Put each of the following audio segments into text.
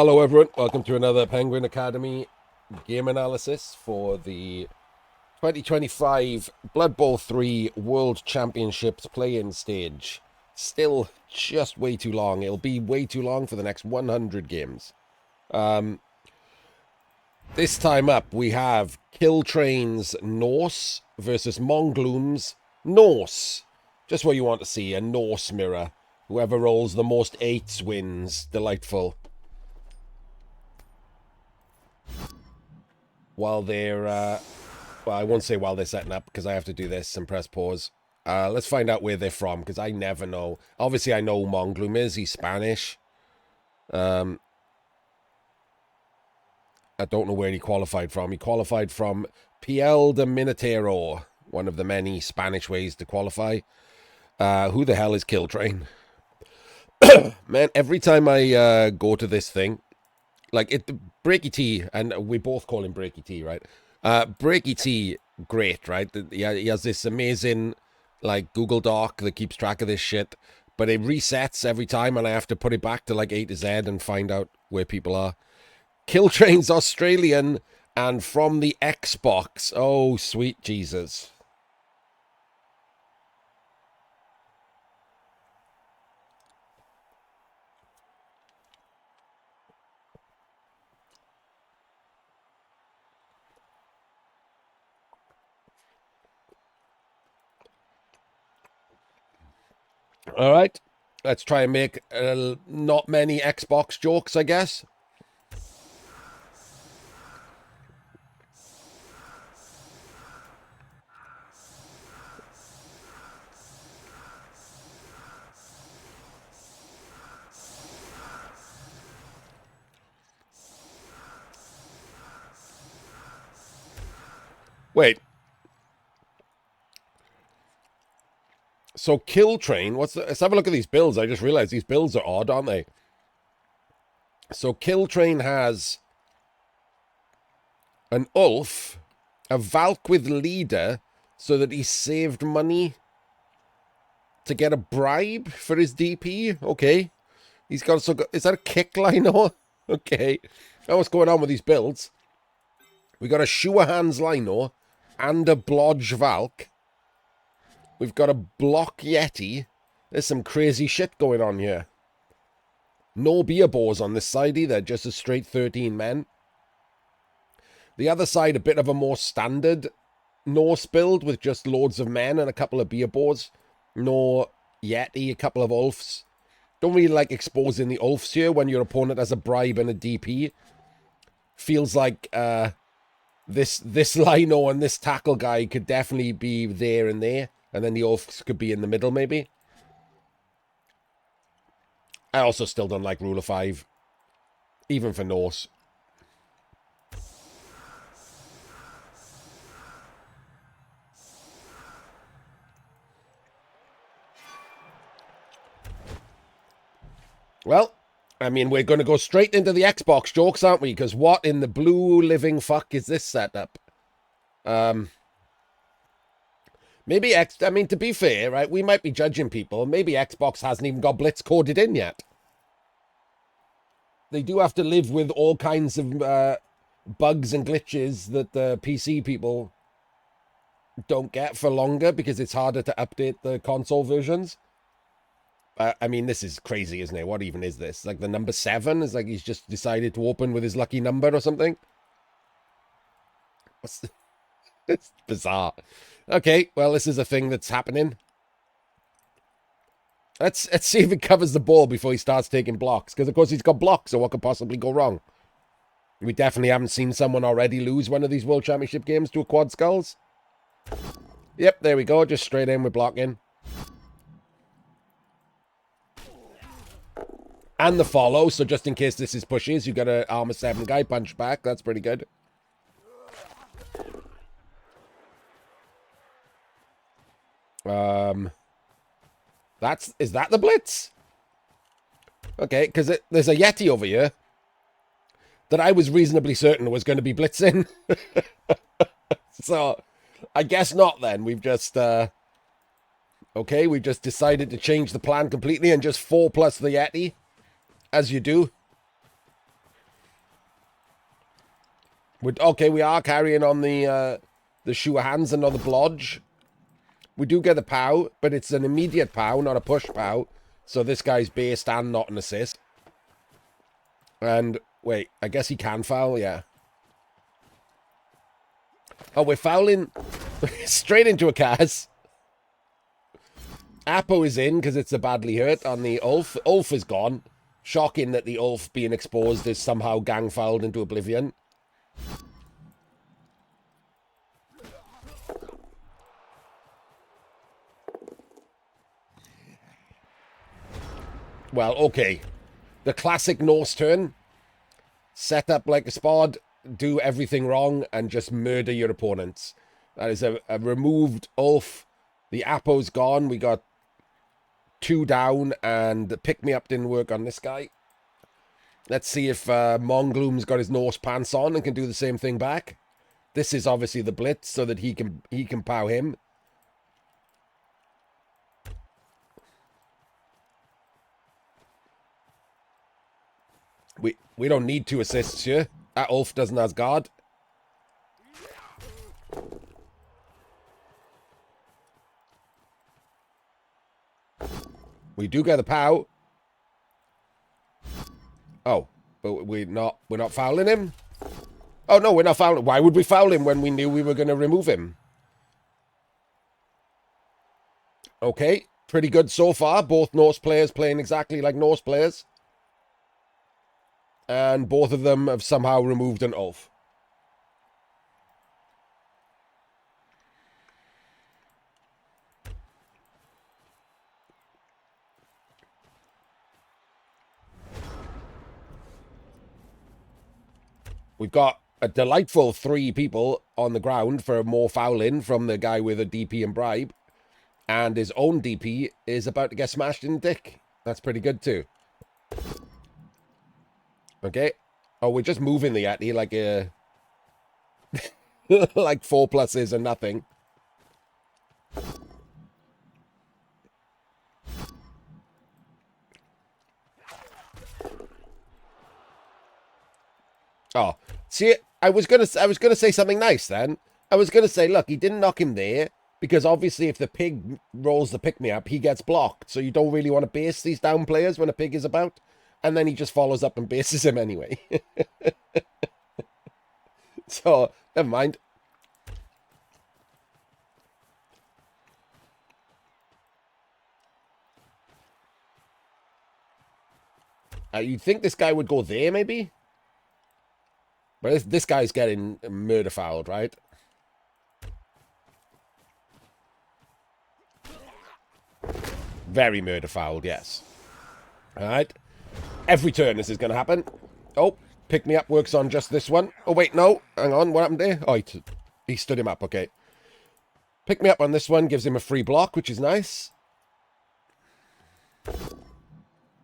Hello everyone, welcome to another Penguin Academy game analysis for the 2025 Blood Bowl 3 World Championships play-in stage. Still just way too long. It'll be way too long for the next 100 games. This time up, we have Killtrain's Norse versus Mongloom's Norse. Just what you want to see, a Norse mirror. Whoever rolls the most 8s wins. Delightful. While they're, well, I won't say while they're setting up, because I have to do this and press pause. Let's find out where they're from, because I never know. Obviously, I know who Mongloom is. He's Spanish. I don't know where he qualified from. He qualified from Piel de Minatero, one of the many Spanish ways to qualify. Who the hell is Killtrain? Man, every time I go to this thing, like Breaky T, and we both call him Breaky T, right? Breaky T, great, right? He has this amazing, like, Google Doc that keeps track of this shit, but it resets every time, and I have to put it back to, like, A to Z and find out where people are. Killtrain's Australian, and from the Xbox. Oh, sweet Jesus. All right, let's try and make not many Xbox jokes, I guess. Wait. So Killtrain, let's have a look at these builds. I just realized these builds are odd, aren't they? So Killtrain has an Ulf, a Valk with leader, so that he saved money to get a bribe for his DP. Okay. He's got, is that a kick lino? Okay. Now what's going on with these builds? We got a Shuahans lino and a Blodge Valk. We've got a Block Yeti. There's some crazy shit going on here. No beer bores on this side either, just a straight 13 men. The other side, a bit of a more standard Norse build with just loads of men and a couple of beer bores. No Yeti, a couple of Ulfs. Don't really like exposing the Ulfs here when your opponent has a bribe and a DP. Feels like this Lino and this tackle guy could definitely be there and there. And then the Ulfs could be in the middle, maybe. I also still don't like Rule of 5. Even for Norse. Well, I mean, we're going to go straight into the Xbox jokes, aren't we? Because what in the blue living fuck is this setup? Maybe I mean, to be fair, right, we might be judging people. Maybe Xbox hasn't even got Blitz coded in yet. They do have to live with all kinds of bugs and glitches that the PC people don't get for longer because it's harder to update the console versions. I mean, this is crazy, isn't it? What even is this? Like the number 7 is like he's just decided to open with his lucky number or something. It's bizarre. Okay, well, this is a thing that's happening. Let's see if it covers the ball before he starts taking blocks. Because, of course, he's got blocks, so what could possibly go wrong? We definitely haven't seen someone already lose one of these World Championship games to a quad skulls. Yep, there we go. Just straight in with blocking. And the follow, so just in case this is pushes, you got an armor 7 guy punch back. That's pretty good. Is that the Blitz? Okay, because there's a Yeti over here that I was reasonably certain was going to be blitzing. So, I guess not then. We've just, okay, we just decided to change the plan completely and just 4+ the Yeti, as you do. Okay, we are carrying on the sure hands and not the blodge. We do get the POW, but it's an immediate POW, not a push POW. So this guy's based and not an assist. And, wait, I guess he can foul, yeah. Oh, we're fouling straight into a Kaz. Apo is in because it's a badly hurt on the Ulf. Ulf is gone. Shocking that the Ulf being exposed is somehow gang fouled into oblivion. Well, okay. The classic Norse turn. Set up like a spod, do everything wrong, and just murder your opponents. That is a removed Ulf. The Apo's gone. We got 2 down, and the pick-me-up didn't work on this guy. Let's see if Mongloom's got his Norse pants on and can do the same thing back. This is obviously the blitz so that he can pow him. We don't need 2 assists here. That Ulf doesn't have guard. We do get the POW. Oh, but we're not fouling him? Oh no, we're not fouling. Why would we foul him when we knew we were going to remove him? Okay, pretty good so far. Both Norse players playing exactly like Norse players. And both of them have somehow removed an Ulf. We've got a delightful 3 people on the ground for more fouling from the guy with a DP and bribe. And his own DP is about to get smashed in the dick. That's pretty good too. Okay. Oh, we're just moving the Yeti like a... like 4 pluses and nothing. Oh, see, I was gonna say something nice then. I was gonna say, look, he didn't knock him there because obviously if the pig rolls the pick me up, he gets blocked. So you don't really want to base these down players when a pig is about, and then he just follows up and bases him anyway. So never mind. You'd think this guy would go there, maybe? But this guy's getting murder fouled, right? Very murder fouled, yes. Alright. Every turn this is going to happen. Oh, pick me up works on just this one. Oh, wait, no. Hang on, what happened there? Oh, he stood him up, okay. Pick me up on this one, gives him a free block, which is nice.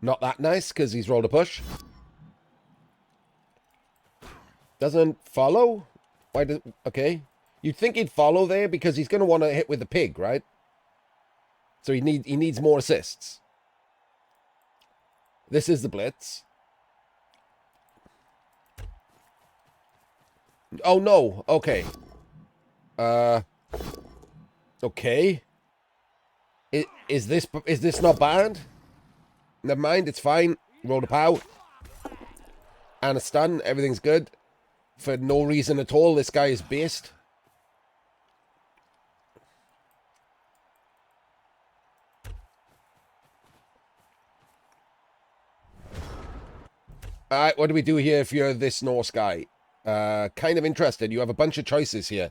Not that nice, because he's rolled a push. Doesn't follow? Why does... Okay. You'd think he'd follow there, because he's going to want to hit with the pig, right? So he needs more assists. This is the blitz. Oh, no. Okay. Okay. Is this not banned? Never mind, it's fine. Roll a POW. And a stun. Everything's good. For no reason at all, this guy is based. Alright, what do we do here if you're this Norse guy? Kind of interested. You have a bunch of choices here.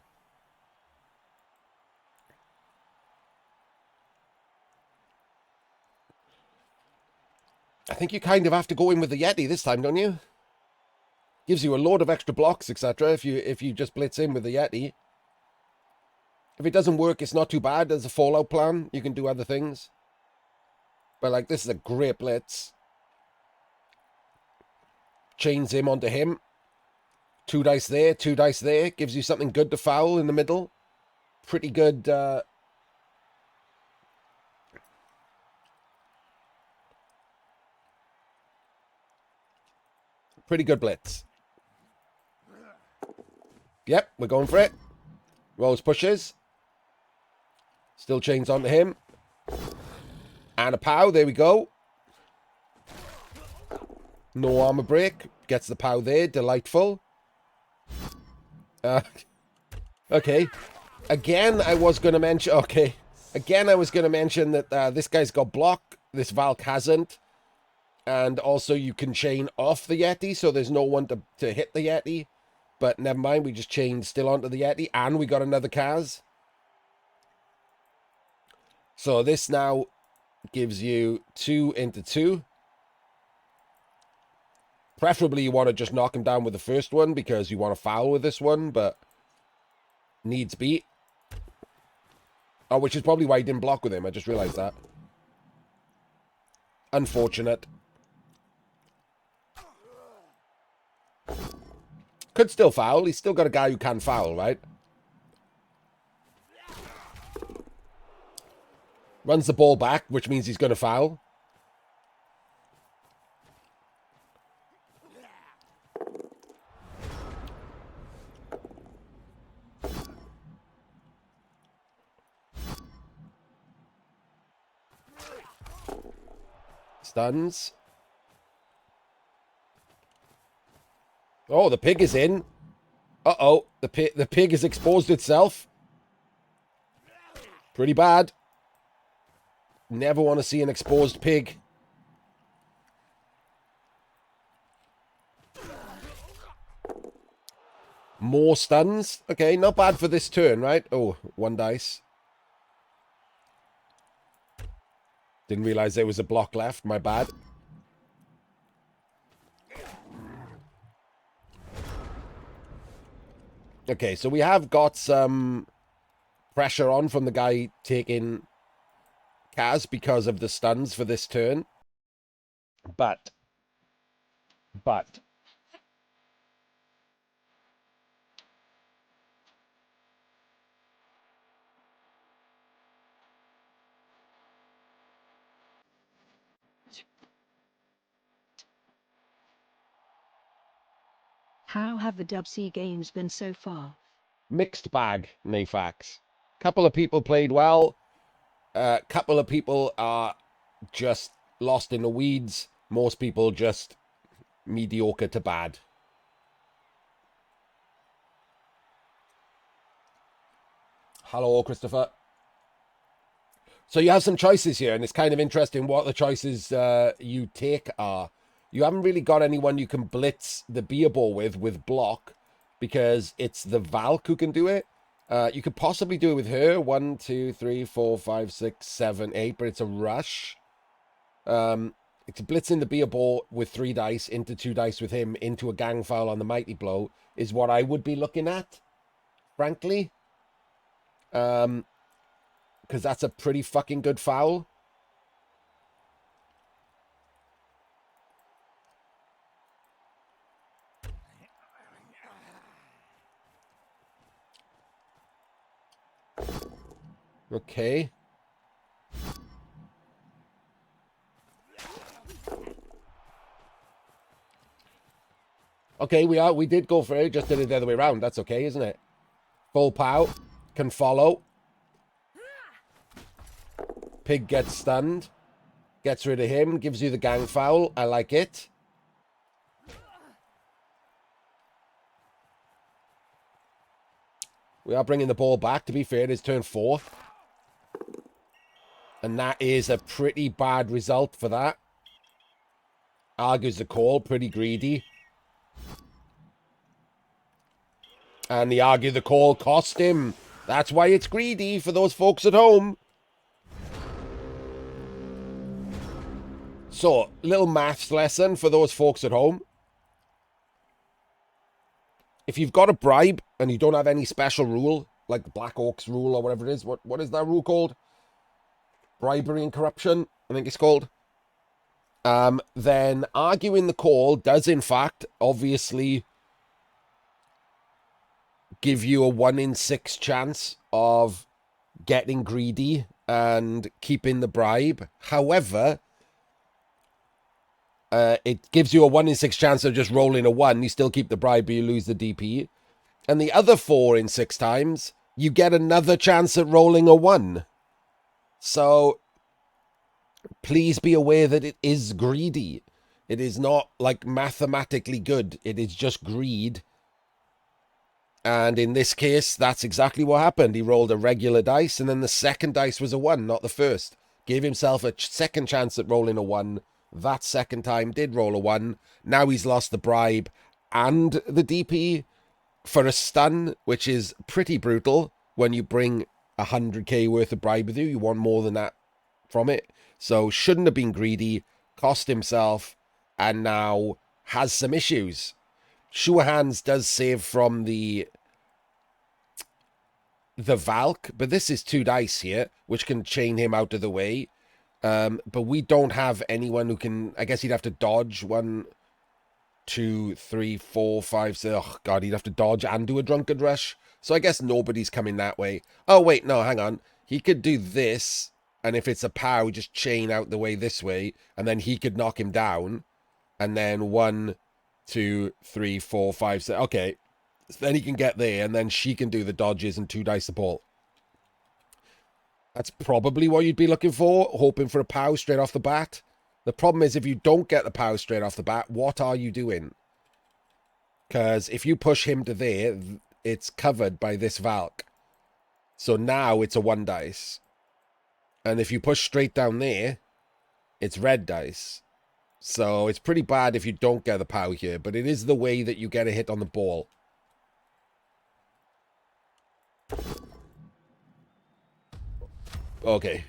I think you kind of have to go in with the Yeti this time, don't you? Gives you a load of extra blocks, etc. if you just blitz in with the Yeti. If it doesn't work, it's not too bad. There's a fallout plan. You can do other things. But, like, this is a great blitz. Chains him onto him. 2 dice there, 2 dice there. Gives you something good to foul in the middle. Pretty good... Pretty good blitz. Yep, we're going for it. Rose pushes. Still chains onto him. And a pow, there we go. No armor break. Gets the pow there, delightful. Okay. Again, I was going to mention... Okay. Again, I was going to mention that this guy's got block. This Valk hasn't. And also you can chain off the Yeti, so there's no one to hit the Yeti. But never mind, we just chained still onto the Yeti. And we got another Kaz. So this now gives you 2 into 2. Preferably you want to just knock him down with the first one because you want to foul with this one, but needs be. Oh, which is probably why he didn't block with him. I just realized that. Unfortunate. Could still foul. He's still got a guy who can foul, right? Runs the ball back, which means he's going to foul. Stuns. Oh, the pig is in. Uh-oh. The pig has exposed itself. Pretty bad. Never want to see an exposed pig. More stuns. Okay, not bad for this turn, right? Oh, 1 dice. Didn't realize there was a block left. My bad. Okay, so we have got some pressure on from the guy taking Kaz because of the stuns for this turn. But. How have the Dub C games been so far? Mixed bag, Nafax. Couple of people played well. Couple of people are just lost in the weeds. Most people just mediocre to bad. Hello, Christopher. So you have some choices here, and it's kind of interesting what the choices you take are. You haven't really got anyone you can blitz the beer ball with block, because it's the Valk who can do it. You could possibly do it with her. 1, 2, 3, 4, 5, 6, 7, 8, but it's a rush. It's blitzing the beer ball with 3 dice into 2 dice with him into a gang foul on the mighty blow is what I would be looking at, frankly. Because that's a pretty fucking good foul. Okay. Okay, we did go for it, just did it the other way around. That's okay, isn't it? Full pow. Can follow. Pig gets stunned. Gets rid of him. Gives you the gang foul. I like it. We are bringing the ball back. To be fair, it is turn 4. And that is a pretty bad result for that. Argues the call. Pretty greedy. And the argue the call cost him. That's why it's greedy for those folks at home. So, little maths lesson for those folks at home. If you've got a bribe and you don't have any special rule, like the Black Oaks rule or whatever it is, what is that rule called? Bribery and corruption, I think it's called. Then arguing the call does, in fact, obviously give you a 1 in 6 chance of getting greedy and keeping the bribe. However, it gives you a 1 in 6 chance of just rolling a 1. You still keep the bribe, but you lose the DP. And the other 4 in 6 times, you get another chance at rolling a 1. So please be aware that it is greedy. It is not like mathematically good. It is just greed. And in this case, that's exactly what happened. He rolled a regular dice, and then the second dice was a 1, not the first. Gave himself a second chance at rolling a 1. That second time did roll a 1. Now he's lost the bribe and the DP for a stun, which is pretty brutal. When you bring 100k worth of bribe with you, you want more than that from it. So shouldn't have been greedy, cost himself, and now has some issues. Sure Hands does save from the Valk, but this is 2 dice here, which can chain him out of the way. But we don't have anyone who can... I guess he'd have to dodge 1, 2, 3, 4, 5, 6... Oh, God, he'd have to dodge and do a Drunkard Rush. So I guess nobody's coming that way. Oh, wait, no, hang on. He could do this, and if it's a POW, just chain out the way this way, and then he could knock him down. And then 1, 2, 3, 4, 5, 6... Okay. So then he can get there, and then she can do the dodges and 2 dice support. That's probably what you'd be looking for, hoping for a POW straight off the bat. The problem is, if you don't get the POW straight off the bat, what are you doing? Because if you push him to there, it's covered by this Valk. So now it's a 1 dice. And if you push straight down there, it's red dice. So it's pretty bad if you don't get the POW here, but it is the way that you get a hit on the ball. Okay.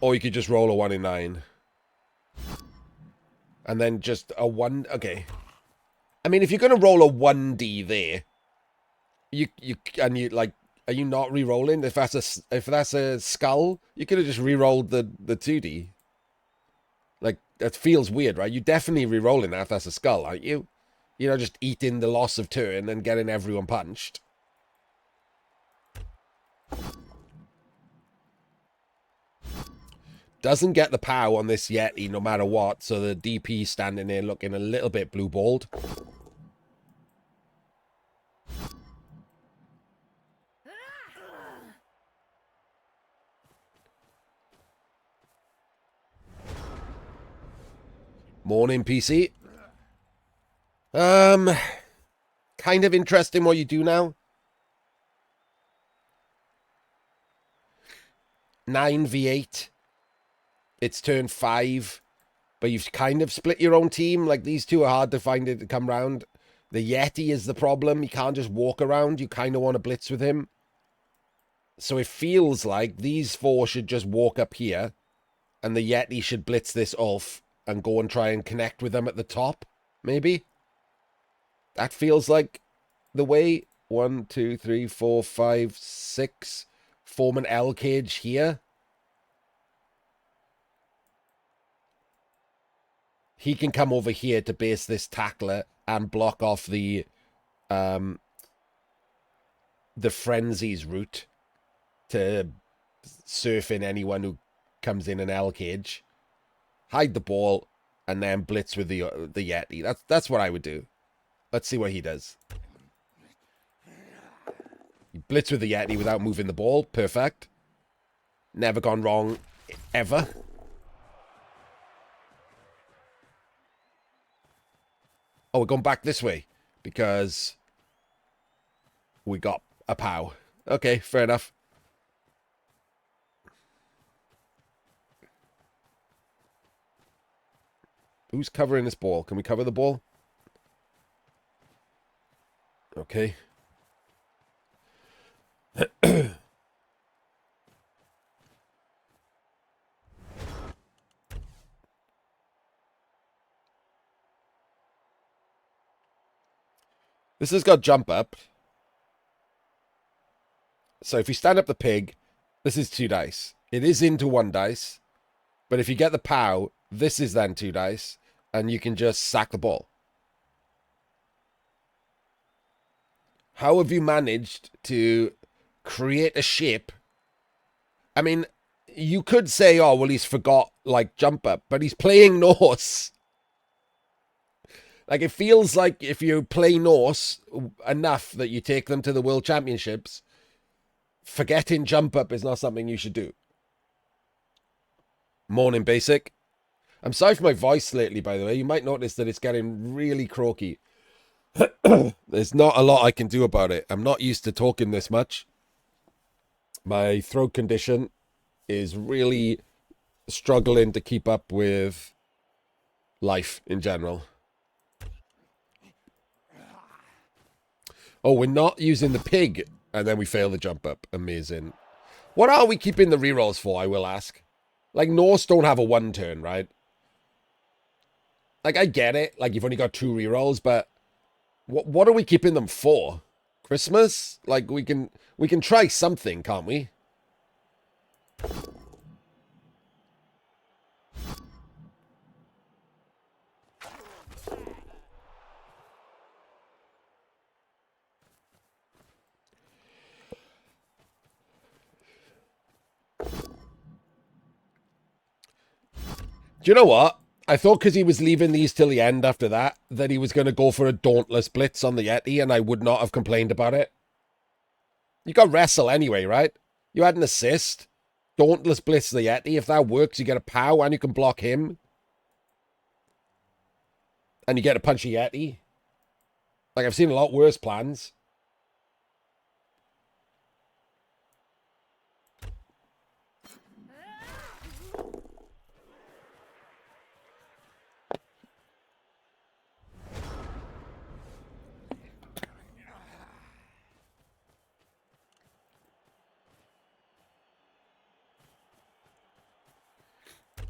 Or you could just roll a 1 in 9. And then just a 1... Okay. I mean, if you're going to roll a 1D there, you like, are you not re-rolling? If that's a skull, you could have just re-rolled the 2D. Like, that feels weird, right? You're definitely re-rolling that if that's a skull, aren't you? You're not just eating the loss of turn and getting everyone punched. Doesn't get the POW on this Yeti no matter what, so the DP standing there looking a little bit blue-balled. Morning, PC. Kind of interesting what you do now. 9v8. It's turn 5, but you've kind of split your own team. Like, these two are hard to find it to come round. The Yeti is the problem. You can't just walk around. You kind of want to blitz with him. So it feels like these 4 should just walk up here, and the Yeti should blitz this Ulf and go and try and connect with them at the top, maybe? That feels like the way. 1, 2, 3, 4, 5, 6. Form an L cage here. He can come over here to base this tackler and block off the frenzies route to surf in anyone who comes in an L cage. Hide the ball and then blitz with the Yeti. That's what I would do. Let's see what he does. You blitz with the Yeti without moving the ball. Perfect. Never gone wrong ever. Oh, we're going back this way because we got a POW. Okay, fair enough. Who's covering this ball? Can we cover the ball? Okay. This has got jump up. So if you stand up the pig, this is 2 dice. It is into 1 dice. But if you get the POW, this is then 2 dice. And you can just sack the ball. How have you managed to create a ship? I mean, you could say, oh, well, he's forgot, like, jump up. But he's playing Norse. Like, it feels like if you play Norse enough that you take them to the World Championships, forgetting jump up is not something you should do. Morning, Basic. I'm sorry for my voice lately, by the way. You might notice that it's getting really croaky. There's not a lot I can do about it. I'm not used to talking this much. My throat condition is really struggling to keep up with life in general. Oh, we're not using the pig, and then we fail the jump up. Amazing. What are we keeping the rerolls for, I will ask? Like, Norse don't have a one turn, right? Like, I get it. Like, you've only got 2 rerolls, but what are we keeping them for? Christmas? Like, we can try something, can't we? Do you know what? I thought because he was leaving these till the end after that he was going to go for a Dauntless Blitz on the Yeti, and I would not have complained about it. You got Wrestle anyway, right? You had an assist. Dauntless Blitz the Yeti. If that works, you get a POW, and you can block him. And you get a punch a Yeti. Like, I've seen a lot worse plans.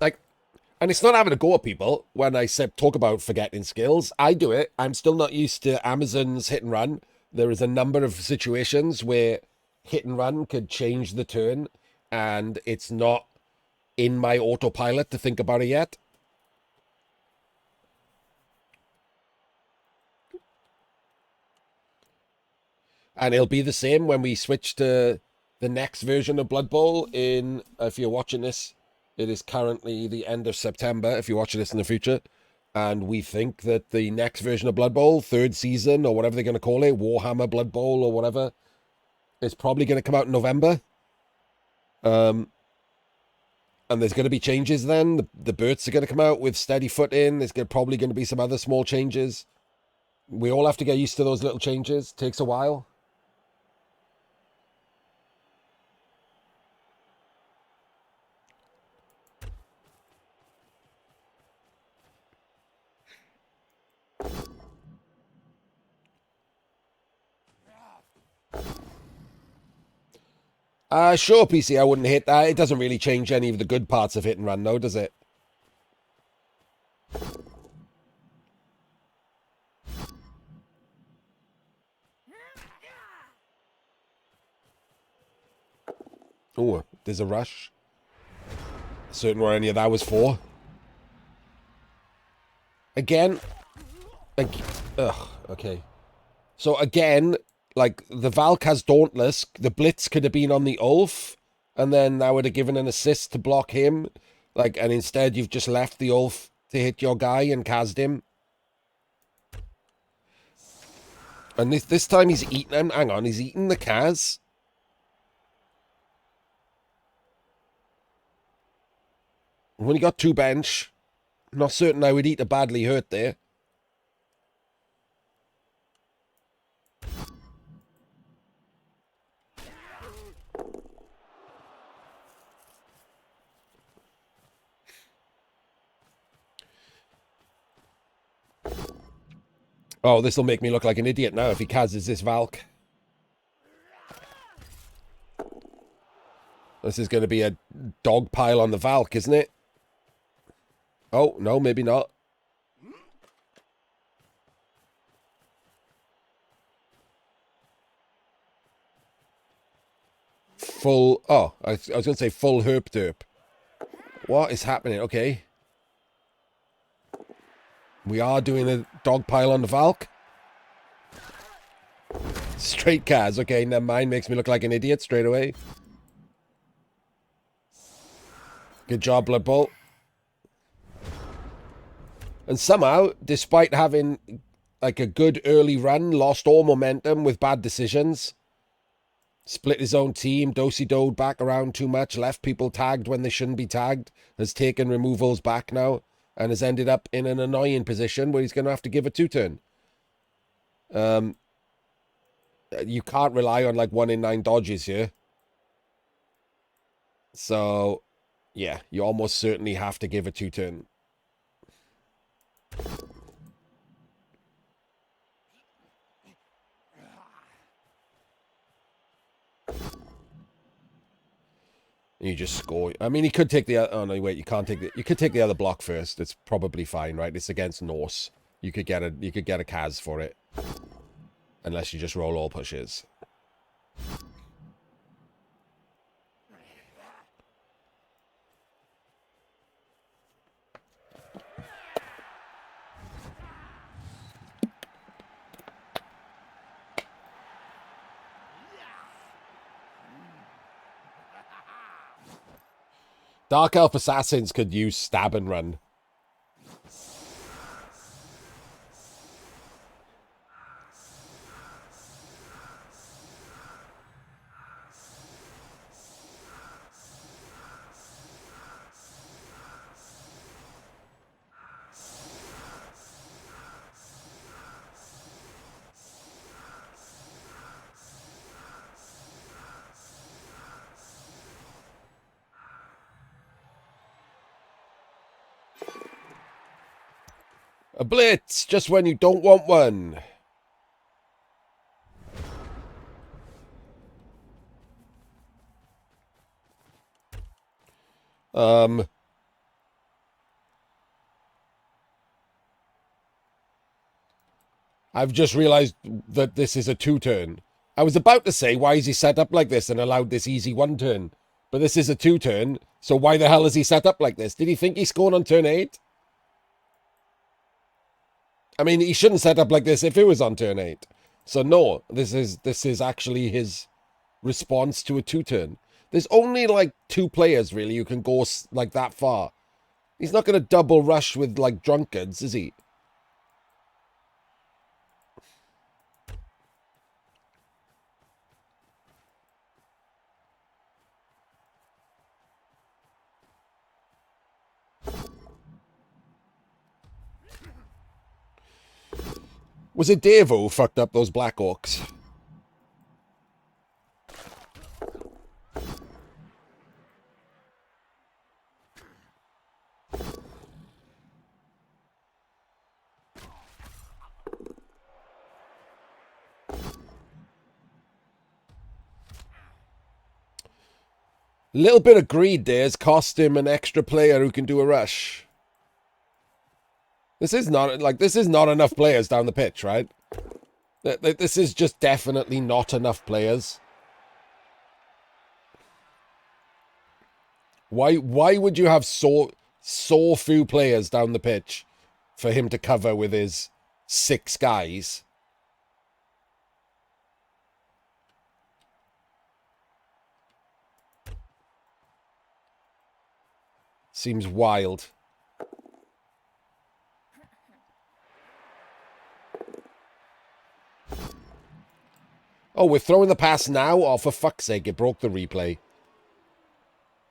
Like, and it's not having to go at people when I said talk about forgetting skills. I do it. I'm still not used to Amazon's hit and run. There is a number of situations where hit and run could change the turn, and it's not in my autopilot to think about it yet. And it'll be the same when we switch to the next version of Blood Bowl in, if you're watching this, it is currently the end of September, if you're watching this in the future. And we think that the next version of Blood Bowl, 3rd season, or whatever they're going to call it, Warhammer Blood Bowl, or whatever, is probably going to come out in November. And there's going to be changes then. The Burts are going to come out with steady foot in. There's probably going to be some other small changes. We all have to get used to those little changes. Takes a while. Sure, PC, I wouldn't hit that. It doesn't really change any of the good parts of hit and run, though, does it? Oh, there's a rush. Certain where any of that was for. Again. Ugh, okay. So again, like, the Valk has Dauntless. The Blitz could have been on the Ulf, and then that would have given an assist to block him. Like, and instead you've just left the Ulf to hit your guy and cast him. And this time he's eating him. Hang on, he's eating the Kaz. I've only got 2 bench. I'm not certain I would eat a badly hurt there. Oh, this will make me look like an idiot now if he Kaz's this Valk. This is going to be a dog pile on the Valk, isn't it? Oh, no, maybe not. Full... Oh, I was going to say full herp derp. What is happening? Okay. We are doing a dog pile on the Valk. Straight Kaz. Okay, never mind. Makes me look like an idiot straight away. Good job, Blood Bowl. And somehow, despite having like a good early run, lost all momentum with bad decisions, split his own team, do-si-doed back around too much, left people tagged when they shouldn't be tagged, has taken removals back now, and has ended up in an annoying position where he's going to have to give a two-turn. You can't rely on like 1 in 9 dodges here. So, yeah, you almost certainly have to give a two-turn. You just score. I mean, he could take the... Oh, no, wait, you can't take the... You could take the other block first. It's probably fine, right? It's against Norse. You could get a Kaz for it. Unless you just roll all pushes. Dark Elf Assassins could use stab and run. A blitz, just when you don't want one. I've just realized that this is a two-turn. I was about to say, why is he set up like this and allowed this easy one-turn? But this is a two-turn, so why the hell is he set up like this? Did he think he scored on turn 8? I mean, he shouldn't set up like this if it was on turn 8. So no, this is actually his response to a two-turn. There's only like 2 players really who can go like that far. He's not going to double rush with like drunkards, is he? Was it Davo who fucked up those Black Orcs? Little bit of greed there has cost him an extra player who can do a rush. This is not enough players down the pitch, right? This is just definitely not enough players. Why would you have so few players down the pitch for him to cover with his 6 guys? Seems wild. Oh, we're throwing the pass now? Oh, for fuck's sake, it broke the replay.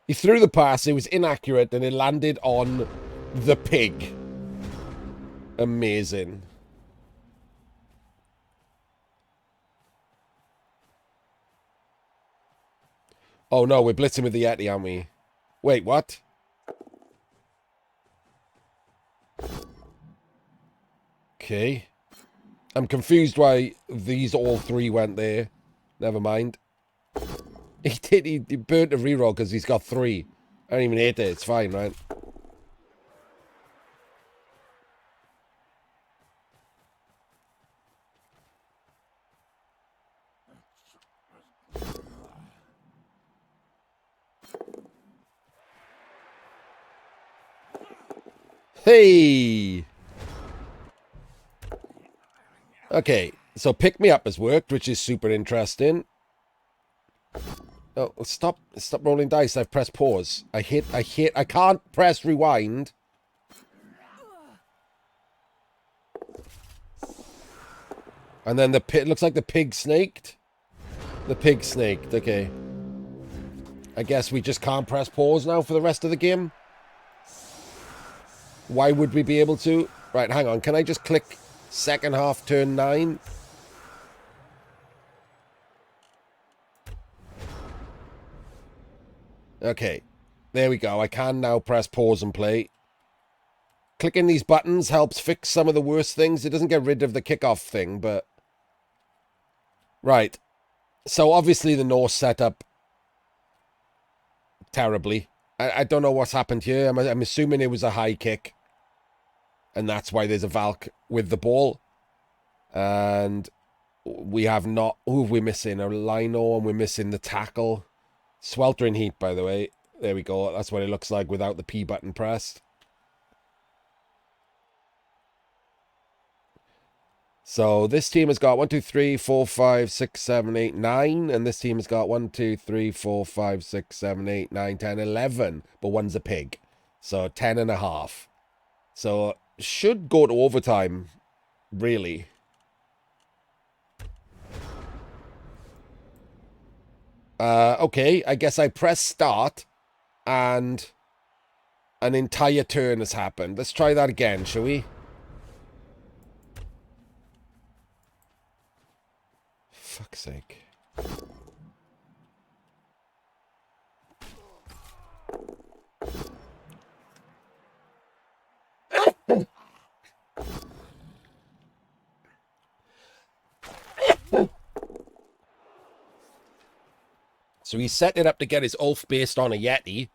He threw the pass, it was inaccurate, and it landed on the pig. Amazing. Oh no, we're blitzing with the Yeti, aren't we? Wait, what? Okay. I'm confused why these all 3 went there. Never mind. He burnt a reroll because he's got 3. I don't even hate it. It's fine, right? Hey! Okay, so pick me up has worked, which is super interesting. Oh, stop rolling dice. I've pressed pause. I can't press rewind. And then the pit looks like the pig snaked. The pig snaked, okay. I guess we just can't press pause now for the rest of the game. Why would we be able to? Right, hang on. Can I just click second half turn 9? Okay. There we go. I can now press pause and play. Clicking these buttons helps fix some of the worst things. It doesn't get rid of the kickoff thing, but... Right. So obviously the Norse set up terribly. I don't know what's happened here. I'm assuming it was a high kick. And that's why there's a Valk with the ball. And we have not... Who have we missing? A Lino, and we're missing the tackle. Sweltering heat, by the way. There we go. That's what it looks like without the P button pressed. So this team has got 1, 2, 3, 4, 5, 6, 7, 8, 9. And this team has got 1, 2, 3, 4, 5, 6, 7, 8, 9, 10, 11. But one's a pig. So 10 and a half. So should go to overtime, really. Okay, I guess I press start and an entire turn has happened. Let's try that again, shall we? Fuck's sake. So he set it up to get his Ulf based on a Yeti.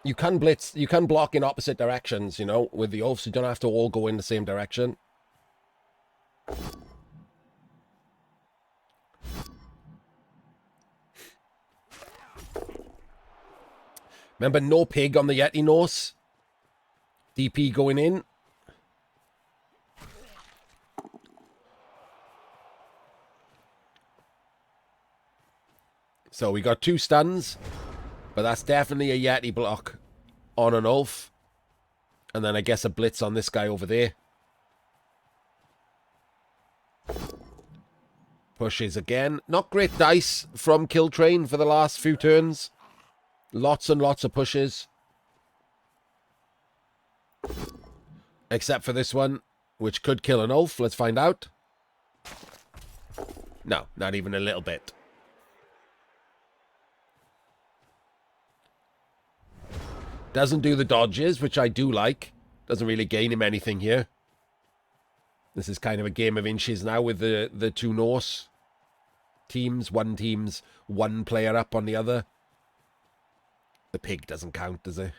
You can blitz, you can block in opposite directions, you know, with the Ulfs. You don't have to all go in the same direction. Remember, no pig on the Yeti Norse. DP going in. So we got 2 stuns, but that's definitely a Yeti block on an Ulf. And then I guess a blitz on this guy over there. Pushes again. Not great dice from Killtrain for the last few turns. Lots and lots of pushes. Except for this one, which could kill an Ulf. Let's find out. No, not even a little bit. Doesn't do the dodges, which I do like. Doesn't really gain him anything here. This is kind of a game of inches now with the 2 Norse teams. One team's 1 player up on the other. The pig doesn't count, does it?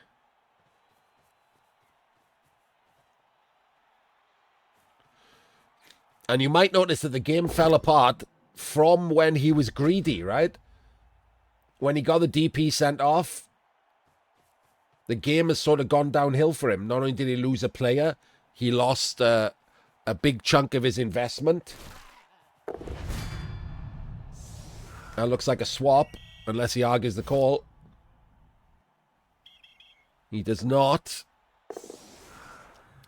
And you might notice that the game fell apart from when he was greedy, right? When he got the DP sent off, the game has sort of gone downhill for him. Not only did he lose a player, he lost a big chunk of his investment. That looks like a swap, unless he argues the call. He does not.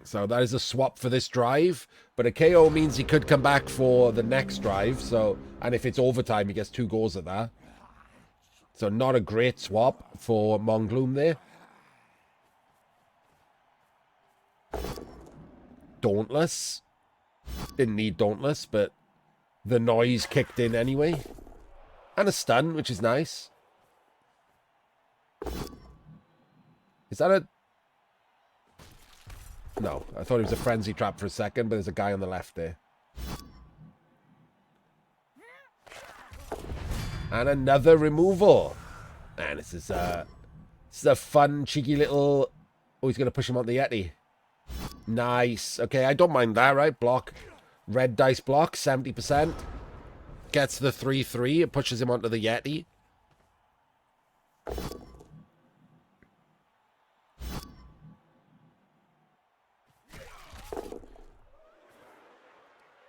So that is a swap for this drive. But a KO means he could come back for the next drive. So, and if it's overtime, he gets 2 goals at that. So not a great swap for Mongloom there. Dauntless. Didn't need Dauntless, but the noise kicked in anyway. And a stun, which is nice. Is that a... No, I thought it was a frenzy trap for a second, but there's a guy on the left there. And another removal. Man, this is a fun, cheeky little... Oh, he's going to push him on the Yeti. Nice. Okay, I don't mind that, right? Block. Red dice block, 70%. Gets the 3-3. It pushes him onto the Yeti.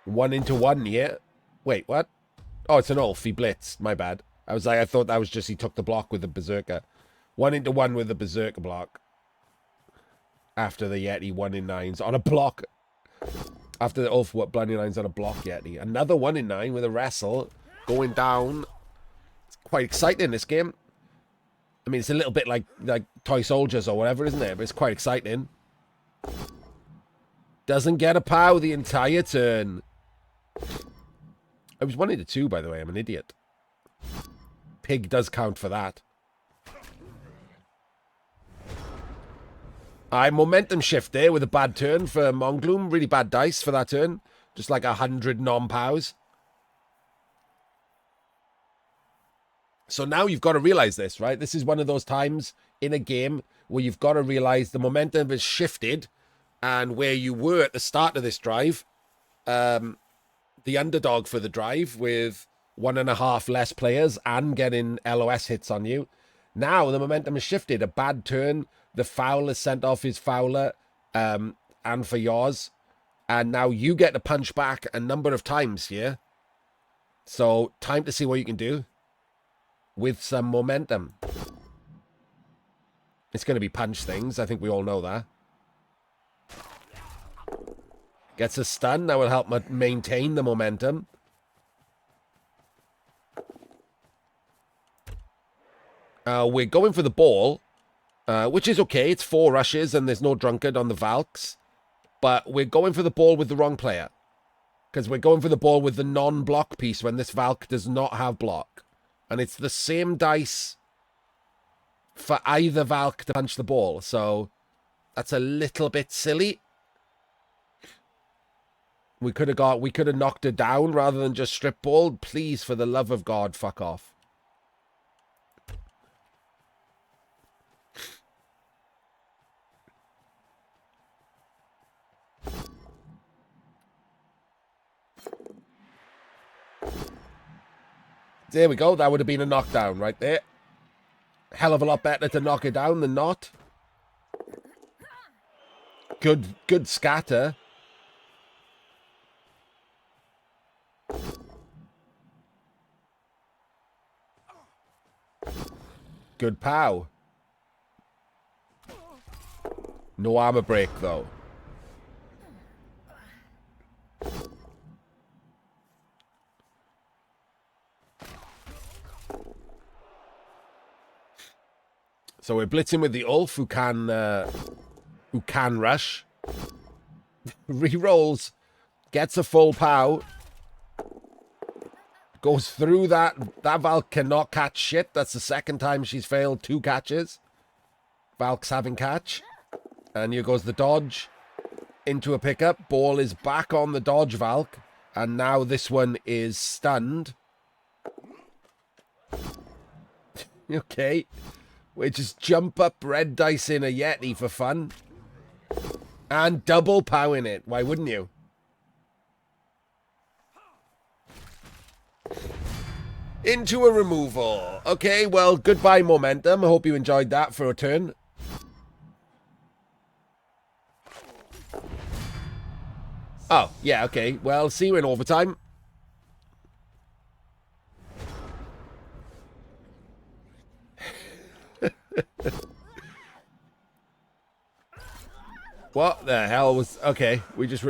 One into one, yeah. Wait, what? Oh, it's an Ulf. He blitzed. My bad. I thought that was just he took the block with the Berserker. 1 into 1 with the Berserker block. after the Yeti 1 in 9s on a block. After the Ulf what Bloody 9s on a block Yeti. Another 1 in 9 with a wrestle going down. It's quite exciting, this game. I mean, it's a little bit like Toy Soldiers or whatever, isn't it? But it's quite exciting. Doesn't get a POW the entire turn. I was 1 into 2, by the way. I'm an idiot. Pig does count for that. Momentum shift there with a bad turn for Mongloom. Really bad dice for that turn. Just like 100 non-POWs. So now you've got to realize this, right? This is one of those times in a game where you've got to realize the momentum has shifted, and where you were at the start of this drive, the underdog for the drive with 1.5 less players and getting LOS hits on you. Now the momentum has shifted. A bad turn. The fouler sent off his fouler, and for yours. And now you get to punch back a number of times here. So time to see what you can do with some momentum. It's going to be punch things. I think we all know that. Gets a stun. That will help maintain the momentum. We're going for the ball, which is okay. It's 4 rushes and there's no drunkard on the Valks. But we're going for the ball with the wrong player. Because we're going for the ball with the non-block piece when this Valk does not have block. And it's the same dice for either Valk to punch the ball. So that's a little bit silly. We could have knocked her down rather than just strip ball. Please, for the love of God, fuck off. There we go. That would have been a knockdown right there. Hell of a lot better to knock it down than not. Good scatter. Good POW. No armor break, though. So we're blitzing with the Ulf, who can rush. Rerolls, gets a full POW. Goes through that. That Valk cannot catch shit. That's the second time she's failed 2 catches. Valk's having catch. And here goes the dodge. Into a pickup. Ball is back on the dodge Valk. And now this one is stunned. Okay. We just jump up red dice in a Yeti for fun. And double POW in it. Why wouldn't you? Into a removal. Okay, well, goodbye momentum. I hope you enjoyed that for a turn. Oh, yeah, okay. Well, see you in overtime. What the hell was... Okay, we just...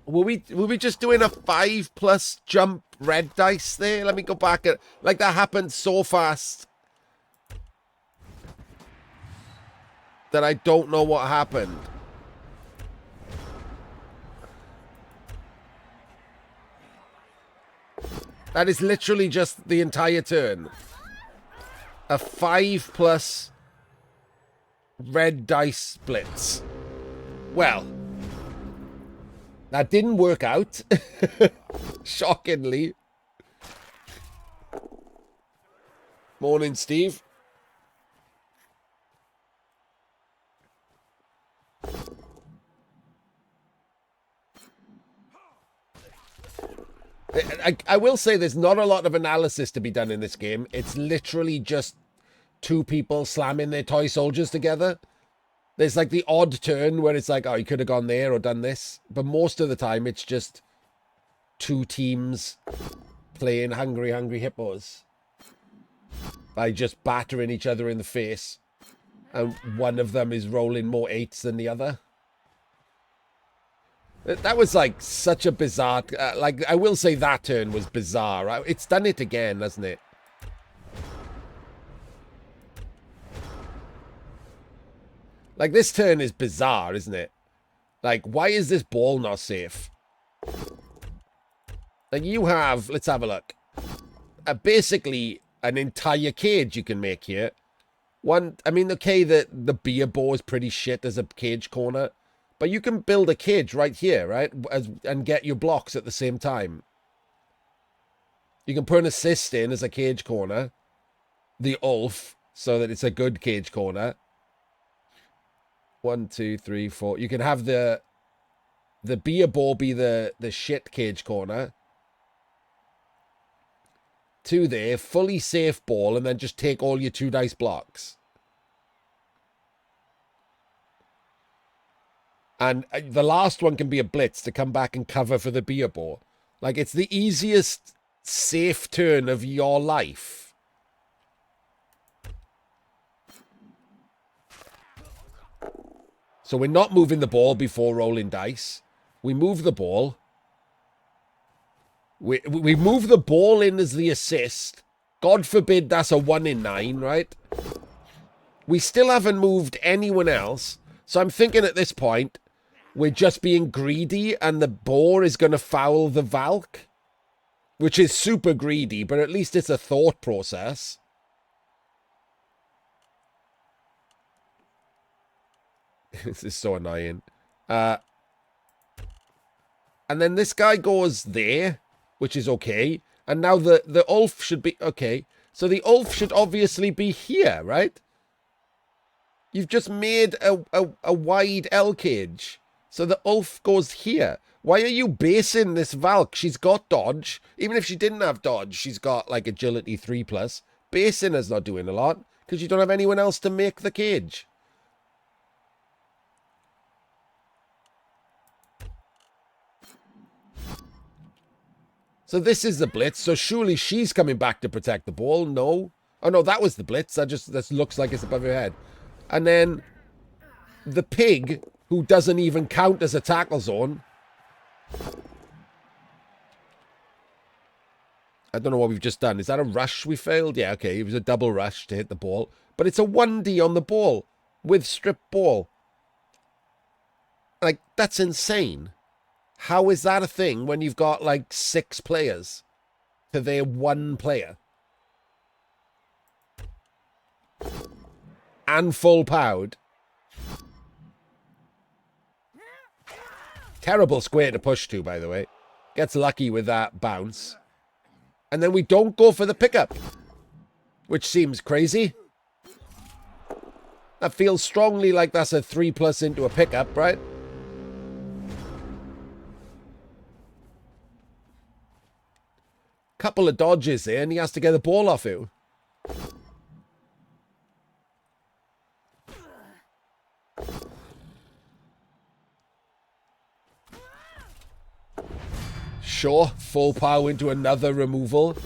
Were we just doing a 5+ jump red dice there? Let me go back at... Like, that happened so fast that I don't know what happened. That is literally just the entire turn. A 5+ red dice blitz. Well... That didn't work out. Shockingly. Morning, Steve. I will say there's not a lot of analysis to be done in this game. It's literally just 2 people slamming their toy soldiers together. There's like the odd turn where it's like, oh, you could have gone there or done this. But most of the time, it's just 2 teams playing hungry, hungry hippos. by just battering each other in the face. And one of them is rolling more 8s than the other. That was like such a bizarre... like, I will say that turn was bizarre. It's done it again, hasn't it? Like, this turn is bizarre, isn't it? Like, why is this ball not safe? Like, you have... Let's have a look. Basically, an entire cage you can make here. One... I mean, okay, the beer ball is pretty shit as a cage corner. But you can build a cage right here, right? And get your blocks at the same time. You can put an assist in as a cage corner. The Ulf, so that it's a good cage corner. 1, 2, 3, 4. You can have the beer ball be the shit cage corner. 2 there, fully safe ball, and then just take all your 2 dice blocks. And the last one can be a blitz to come back and cover for the beer ball. Like, it's the easiest safe turn of your life. So we're not moving the ball before rolling dice. We move the ball. We move the ball in as the assist. God forbid that's a 1 in 9, right? We still haven't moved anyone else. So I'm thinking at this point, we're just being greedy and the boar is going to foul the Valk. Which is super greedy, but at least it's a thought process. This is so annoying. And then this guy goes there, which is okay. And now the Ulf should be... Okay, so the Ulf should obviously be here, right? You've just made a wide L cage. So the Ulf goes here. Why are you basing this Valk? She's got dodge. Even if she didn't have dodge, she's got like agility 3+. Basing is not doing a lot because you don't have anyone else to make the cage. So this is the blitz. So surely she's coming back to protect the ball. No. Oh no, that was the blitz. That looks like it's above your head. And then the pig, who doesn't even count as a tackle zone. I don't know what we've just done. Is that a rush we failed? Yeah, okay. It was a double rush to hit the ball. But it's a 1D on the ball with strip ball. Like, that's insane. How is that a thing when you've got, like, 6 players to their 1 player? And full powered. Terrible square to push to, by the way. Gets lucky with that bounce. And then we don't go for the pickup. Which seems crazy. That feels strongly like that's a 3+ into a pickup, right? Couple of dodges there and he has to get the ball off you. Sure, full power into another removal.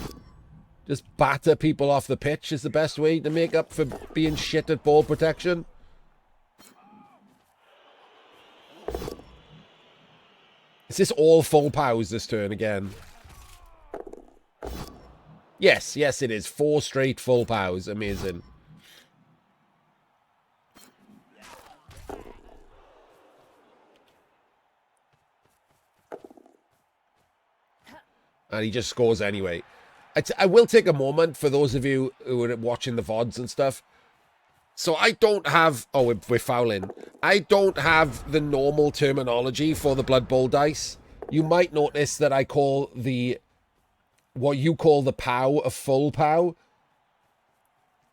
Just batter people off the pitch is the best way to make up for being shit at ball protection. Is this all full powers this turn again? Yes, yes it is. 4 straight full powers. Amazing. And he just scores anyway. I will take a moment for those of you who are watching the VODs and stuff. So I don't have... Oh, we're fouling. I don't have the normal terminology for the Blood Bowl dice. You might notice that I call the... what you call the POW a full POW.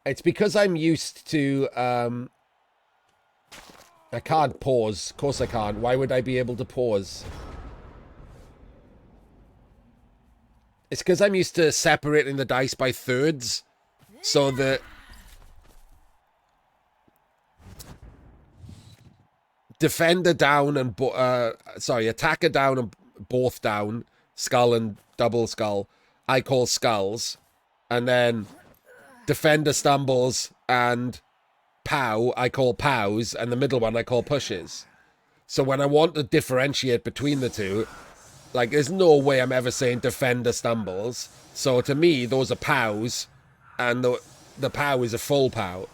It's because I'm used to... I can't pause. Of course I can't. Why would I be able to pause? It's because I'm used to separating the dice by thirds. So the... defender down and... attacker down and both down. Skull and double skull. I call skulls. And then Defender stumbles and pow I call pows, and the middle one I call pushes. So when I want to differentiate between the two, like, there's no way I'm ever saying defender stumbles. So to me, those are pows, and the pow is a full pow.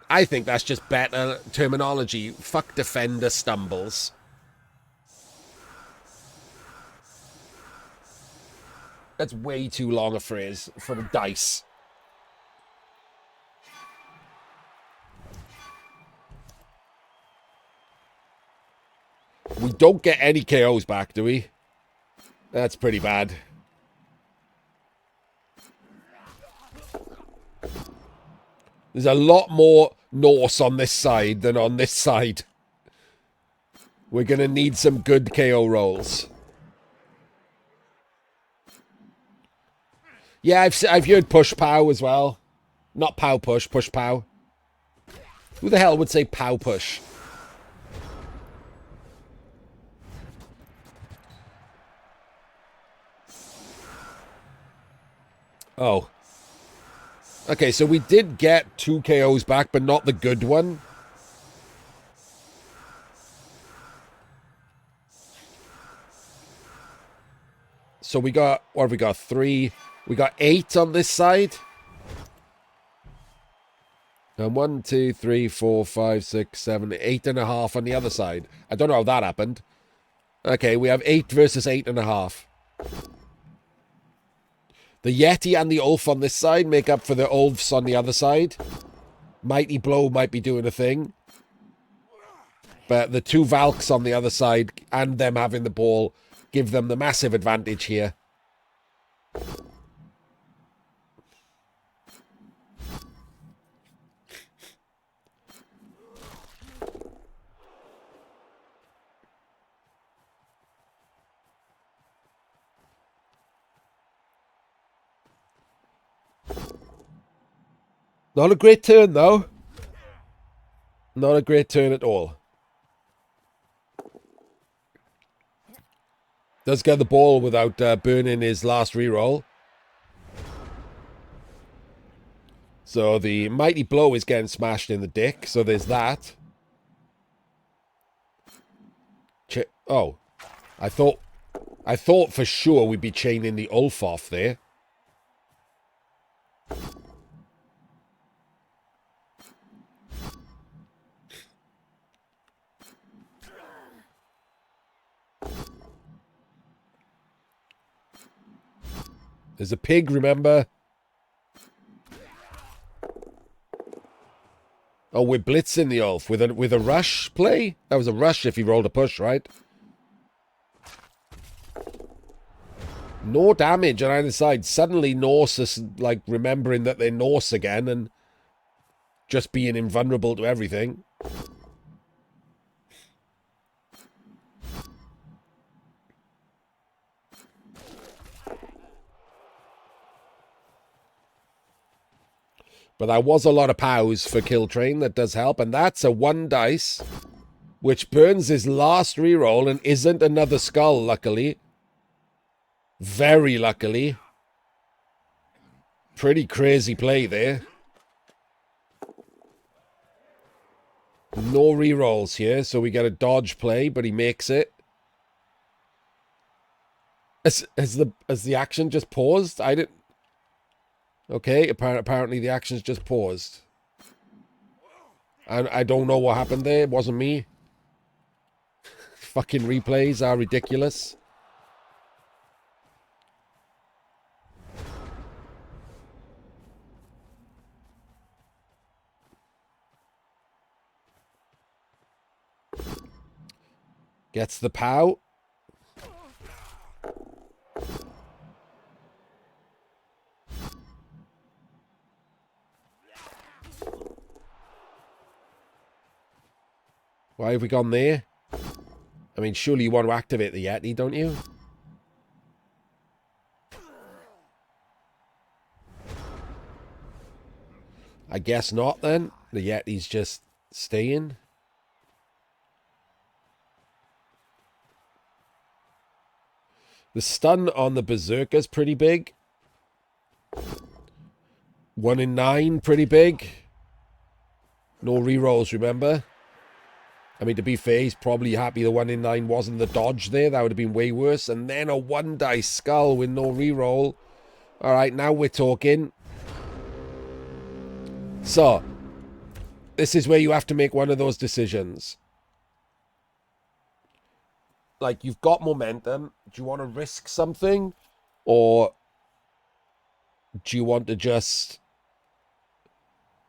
I think that's just better terminology. Fuck defender stumbles. That's way too long a phrase for the dice. We don't get any KOs back, do we? That's pretty bad. There's a lot more Norse on this side than on this side. We're going to need some good KO rolls. Yeah, I've heard push pow as well. Not pow push, push pow. Who the hell would say pow push? Oh. Okay, so we did get 2 KOs back, but not the good one. So we got, what have we got? 3. We got 8 on this side. And 1, 2, 3, 4, 5, 6, 7, 8.5 on the other side. I don't know how that happened. Okay, we have 8 versus 8.5. The Yeti and the Ulf on this side make up for the Ulfs on the other side. Mighty Blow might be doing a thing. But the 2 Valks on the other side and them having the ball give them the massive advantage here. Not a great turn, though. Not a great turn at all. Does get the ball without burning his last reroll. So the Mighty Blow is getting smashed in the dick, so there's that. Oh. I thought for sure we'd be chaining the Ulf off there. There's a pig, remember? Oh, we're blitzing the Ulf with a rush play? That was a rush if he rolled a push, right? No damage on either side. Suddenly Norse is like remembering that they're Norse again and just being invulnerable to everything. But that was a lot of pows for Killtrain. That does help. And that's a 1 dice, which burns his last reroll and isn't another skull, luckily. Very luckily. Pretty crazy play there. No rerolls here, so we get a dodge play, but he makes it. Has the action just paused? I didn't... Okay, apparently the action's just paused. And I don't know what happened there. It wasn't me. Fucking replays are ridiculous. Gets the POW. Why have we gone there? I mean, surely you want to activate the Yeti, don't you? I guess not, then. The Yeti's just staying. The stun on the Berserker's pretty big. 1 in 9, pretty big. No rerolls, remember? I mean, to be fair, he's probably happy the 1 in 9 wasn't the dodge there. That would have been way worse. And then a 1 dice skull with no reroll. All right, now we're talking. So, this is where you have to make one of those decisions. Like, you've got momentum. Do you want to risk something? Or do you want to just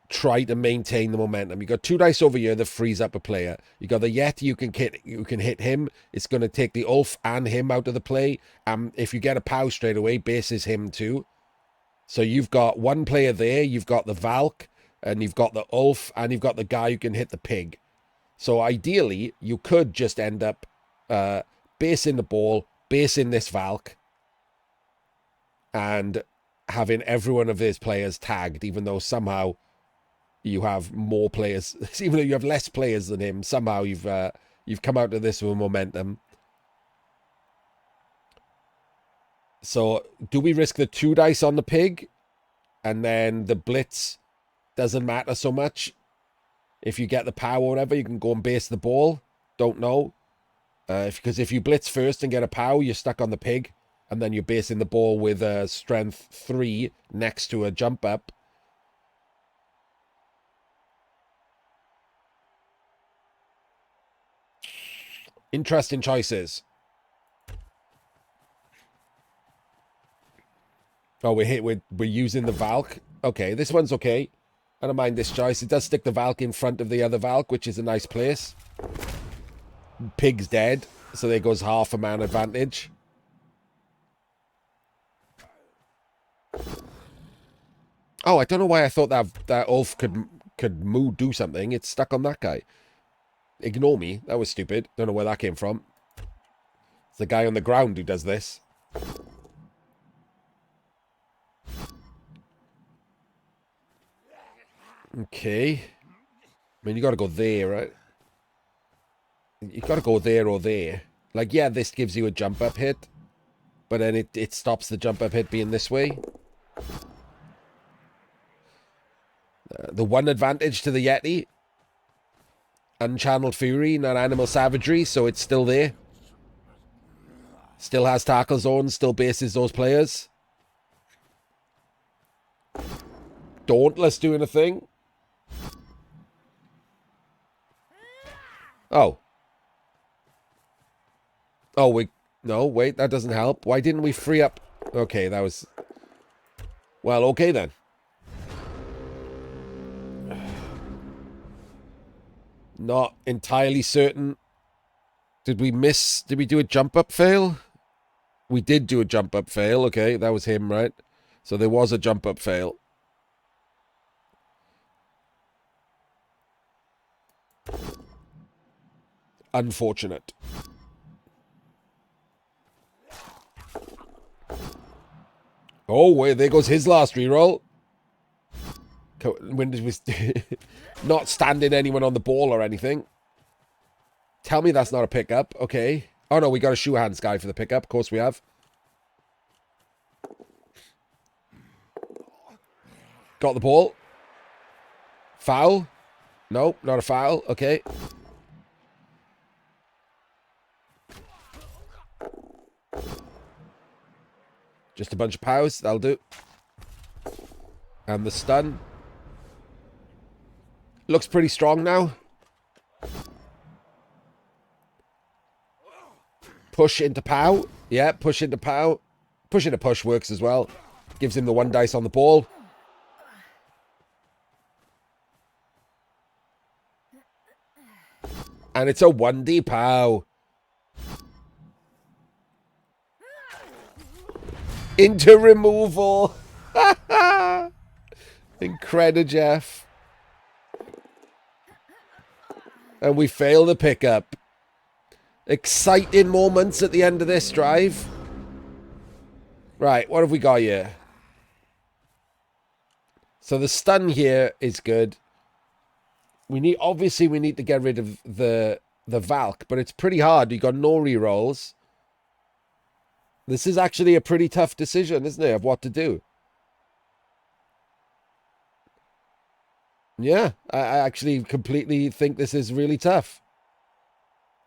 try to maintain the momentum? You got 2 dice over here that frees up a player. You got the Yeti, you can hit him. It's going to take the Ulf and him out of the play. If you get a POW straight away, bases him too. So you've got 1 player there. You've got the Valk, and you've got the Ulf, and you've got the guy who can hit the pig. So ideally, you could just end up basing the ball, basing this Valk, and having every one of his players tagged, even though somehow you have more players, even though you have less players than him, somehow you've come out of this with momentum. So do we risk the 2 dice on the pig, and then the blitz doesn't matter so much? If you get the power or whatever, you can go and base the ball. Don't know. Because if you blitz first and get a power, you're stuck on the pig, and then you're basing the ball with a strength 3 next to a jump up. Interesting choices. Oh, we're using the Valk. Okay, this one's okay. I don't mind this choice. It does stick the Valk in front of the other Valk, which is a nice place. Pig's dead, so there goes half a man advantage. Oh, I don't know why I thought that Ulf could do something. It's stuck on that guy. Ignore me. That was stupid. Don't know where that came from. It's the guy on the ground who does this. Okay. I mean, you got to go there, right? You got to go there or there. Like, yeah, this gives you a jump up hit, but then it stops the jump up hit being this way. The 1 advantage to the Yeti. Unchanneled Fury, not Animal Savagery, so it's still there. Still has tackle zones, still bases those players. Dauntless doing a thing. Oh. Oh, no, wait, that doesn't help. Why didn't we free up? Okay, that was... Well, okay then. Not entirely certain. Did we do a jump up fail? We did do a jump up fail. Okay, that was him, right? So there was a jump up fail. Unfortunate. Oh, wait, there goes his last reroll. When it was not standing anyone on the ball or anything. Tell me that's not a pickup. Okay. Oh, no, we got a shoe hands guy for the pickup. Of course we have. Got the ball. Foul? Nope, not a foul. Okay. Just a bunch of pows. That'll do. And the stun. Looks pretty strong now. Push into pow. Yeah, push into pow. Push into push works as well. Gives him the 1 dice on the ball. And it's a 1D pow. Into removal. Incredijeff. And we fail the pickup. Exciting moments at the end of this drive. Right, what have we got here? So the stun here is good. Obviously we need to get rid of the Valk, but it's pretty hard. You got no rerolls. This is actually a pretty tough decision, isn't it, of what to do? Yeah, I actually completely think this is really tough.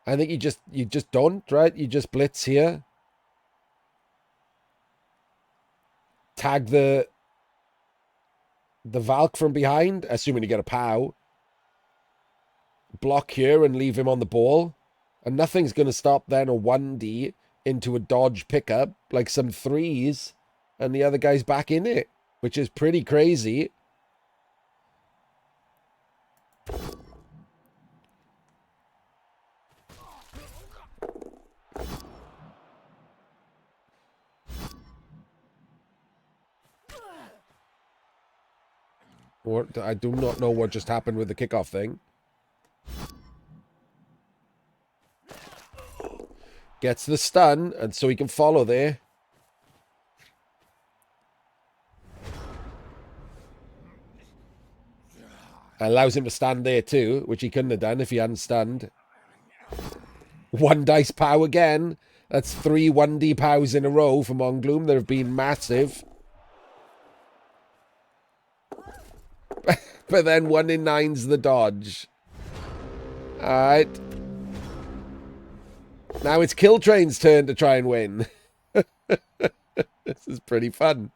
I think you just don't, right? You just blitz here. Tag the Valk from behind, assuming you get a POW. Block here and leave him on the ball. And nothing's going to stop then a 1D into a dodge pickup, like some threes, and the other guy's back in it, which is pretty crazy. Or I do not know what just happened with the kickoff thing. Gets the stun, and so he can follow there. Allows him to stand there too, which he couldn't have done if he hadn't stunned. One dice POW again. That's 3 1D POWs in a row for Mongloom that have been massive. But then 1 in 9's the dodge. Alright. Now it's Killtrain's turn to try and win. This is pretty fun.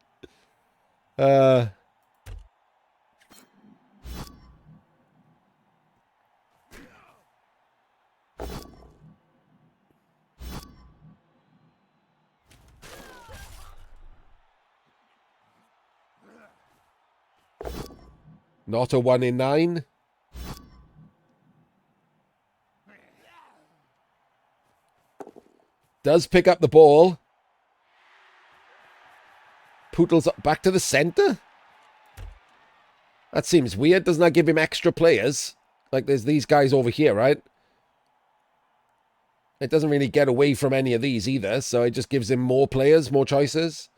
Not a 1 in 9. Does pick up the ball. Poodle's up back to the center? That seems weird. Doesn't that give him extra players? Like there's these guys over here, right? It doesn't really get away from any of these either, so it just gives him more players, more choices.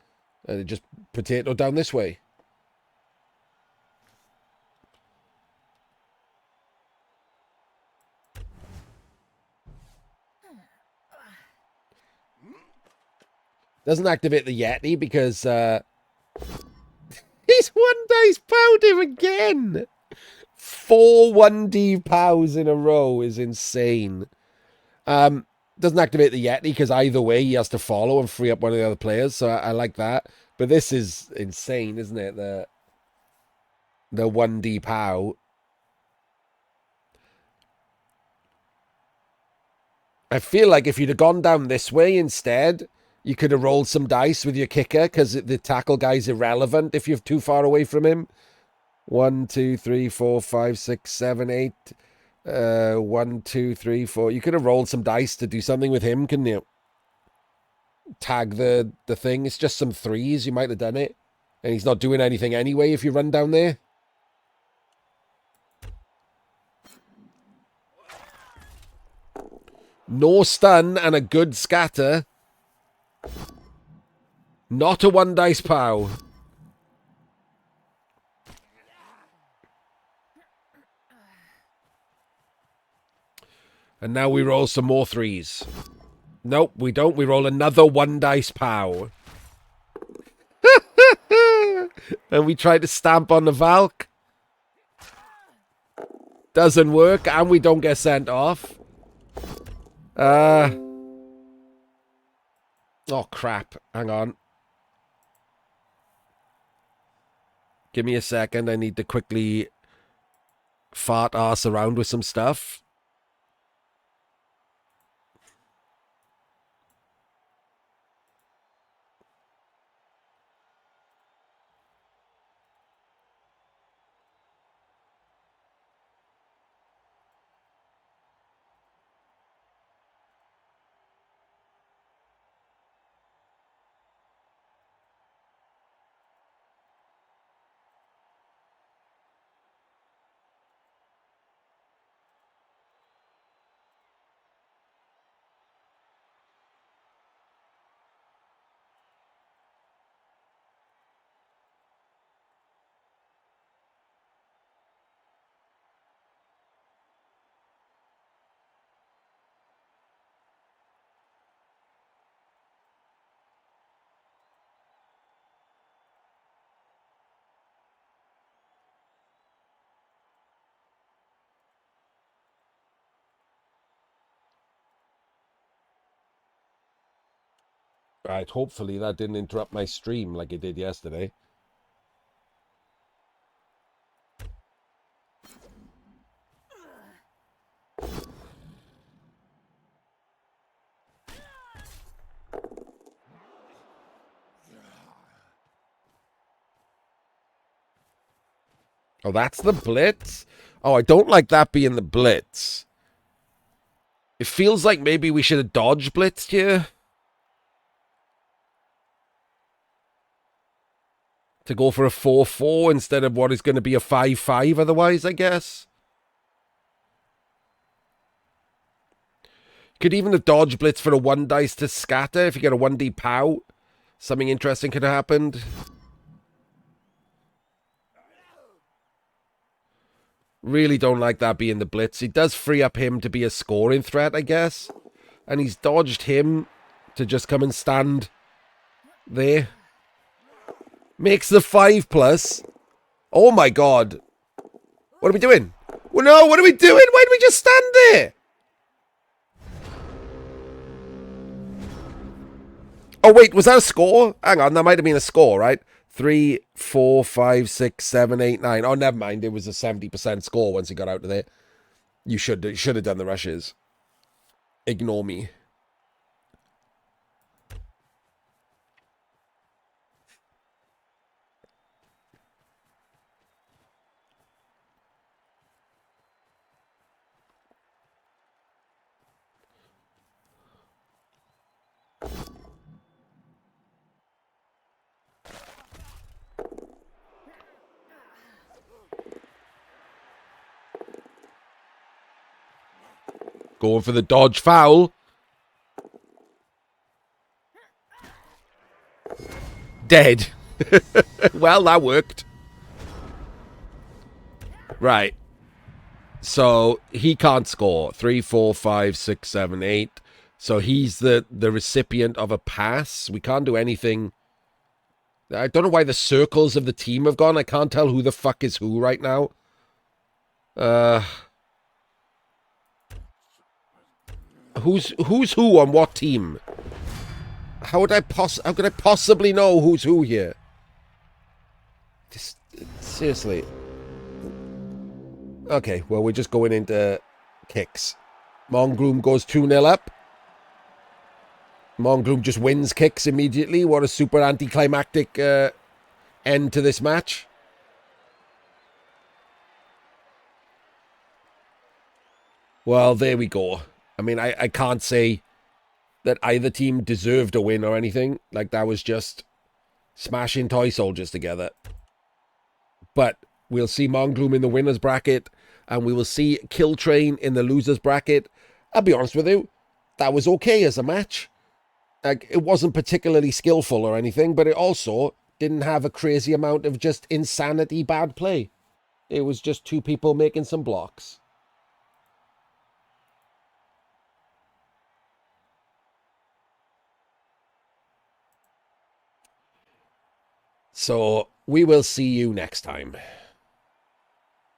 And it just potato down this way. Doesn't activate the Yeti because he's 1 dice POW'd him again. 4 1D POWs in a row is insane. Doesn't activate the Yeti because either way he has to follow and free up one of the other players, so I like that. But this is insane, isn't it? The 1D POW. I feel like if you'd have gone down this way instead, you could have rolled some dice with your kicker because the tackle guy's irrelevant if you're too far away from him. 1, 2, 3, 4, 5, 6, 7, 8. 1, 2, 3, 4. You could have rolled some dice to do something with him, couldn't you? Tag the thing. It's just some threes. You might have done it. And he's not doing anything anyway if you run down there. No stun and a good scatter. Not a 1 dice POW. And now we roll some more threes. Nope, we don't. We roll another 1 dice POW. And we try to stamp on the Valk. Doesn't work, and we don't get sent off. Oh, crap. Hang on. Give me a second. I need to quickly fart ass around with some stuff. Right, hopefully that didn't interrupt my stream like it did yesterday. Oh, that's the blitz? Oh, I don't like that being the blitz. It feels like maybe we should have dodged blitzed here. To go for a 4-4 instead of what is going to be a 5-5 otherwise, I guess. Could even have dodged blitz for a 1 dice to scatter if you get a 1D pow. Something interesting could have happened. Really don't like that being the blitz. It does free up him to be a scoring threat, I guess. And he's dodged him to just come and stand there. Makes the 5+. Oh my god. What are we doing? Well, no, what are we doing? Why did we just stand there? Oh, wait, was that a score? Hang on, that might have been a score, right? 3, 4, 5, 6, 7, 8, 9. Oh, never mind. It was a 70% score once he got out of there. You should have done the rushes. Ignore me. Going for the dodge foul. Dead. Well, that worked. Right. So he can't score. 3, 4, 5, 6, 7, 8. So he's the recipient of a pass. We can't do anything. I don't know why the circles of the team have gone. I can't tell who the fuck is who right now. Who's who on what team? How could I possibly know who's who here? Just, seriously. Okay, well, we're just going into kicks. Mongloom goes 2-0 up. Mongloom just wins kicks immediately. What a super anticlimactic end to this match. Well, there we go. I mean, I can't say that either team deserved a win or anything. Like, that was just smashing toy soldiers together. But we'll see Mongloom in the winner's bracket, and we will see Killtrain in the loser's bracket. I'll be honest with you, that was okay as a match. Like, it wasn't particularly skillful or anything, but it also didn't have a crazy amount of just insanity bad play. It was just two people making some blocks. So we will see you next time.